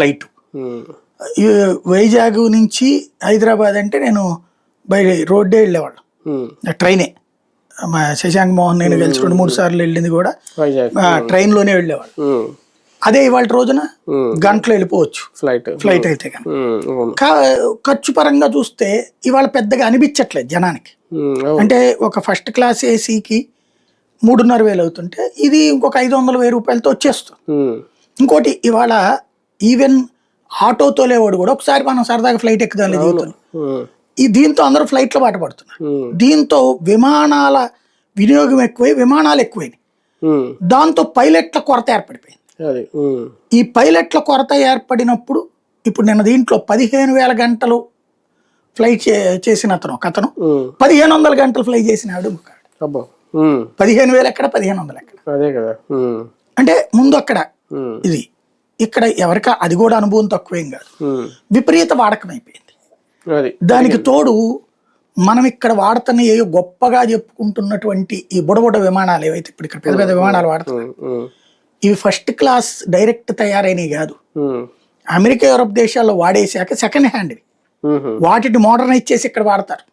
Flight. Vizag నుంచి హైదరాబాద్ అంటే నేను బై రోడ్డే వెళ్ళేవాళ్ళం, ట్రైనే. మా శశాంక్ మోహన్ నేను కలిసి 2-3 సార్లు వెళ్ళింది కూడా ట్రైన్లోనే వెళ్ళేవాళ్ళు. అదే ఇవాళ రోజున గంటలో వెళ్ళిపోవచ్చు ఫ్లైట్ అయితే కనుక. ఖర్చు పరంగా చూస్తే ఇవాళ పెద్దగా అనిపించట్లేదు జనానికి. అంటే ఒక ఫస్ట్ క్లాస్ ఏసీకి 3,500 అవుతుంటే ఇది ఇంకొక 500,000 రూపాయలతో వచ్చేస్తుంది. ఇంకోటి ఇవాళ ఈవెన్ ఆటో తోలేవాడు కూడా ఒకసారి మనం సరదాగా ఫ్లైట్ ఎక్కుదాం జీవితం, ఈ దీంతో అందరూ ఫ్లైట్లో బాట పడుతున్నారు. దీంతో విమానాల వినియోగం ఎక్కువై విమానాలు ఎక్కువైనాయి. దాంతో పైలట్ల కొరత ఏర్పడిపోయింది. ఈ పైలట్ల కొరత ఏర్పడినప్పుడు ఇప్పుడు నిన్న దీంట్లో 15,000 గంటలు ఫ్లైట్ చేసిన అతను 1,500 గంటలు ఫ్లై చేసినాడు. 15,000 ఎక్కడ 1,500 ఎక్కడ, అంటే ముందు అక్కడ ఇది ఇక్కడ ఎవరికా అది కూడా అనుభవం తక్కువేం కాదు, విపరీత వాడకం అయిపోయింది. దానికి తోడు మనం ఇక్కడ వాడుతున్న ఏ గొప్పగా చెప్పుకుంటున్నటువంటి ఈ బుడబుడ విమానాలు ఏవైతే ఇప్పుడు ఇక్కడ పెద్ద పెద్ద విమానాలు వాడుతున్నాయి, ఇవి ఫస్ట్ క్లాస్ డైరెక్ట్ తయారైనవి కాదు. అమెరికా యూరప్ దేశాల్లో వాడేశాక సెకండ్ హ్యాండ్ వాటిని మోడర్నైజ్ చేసి ఇక్కడ వాడతారు.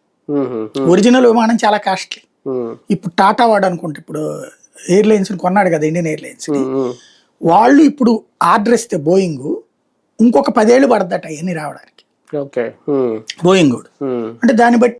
ఒరిజినల్ విమానం చాలా కాస్ట్లీ. ఇప్పుడు టాటా వాడు అనుకుంటే ఇప్పుడు ఎయిర్లైన్స్ కొన్నాడు కదా ఇండియన్ ఎయిర్లైన్స్, వాళ్ళు ఇప్పుడు ఆర్డర్ ఇస్తే బోయింగ్ ఇంకొక 10 ఏళ్ళు పడద్దట అవన్నీ రావడానికి. బోయింగ్ అంటే దాన్ని బట్టి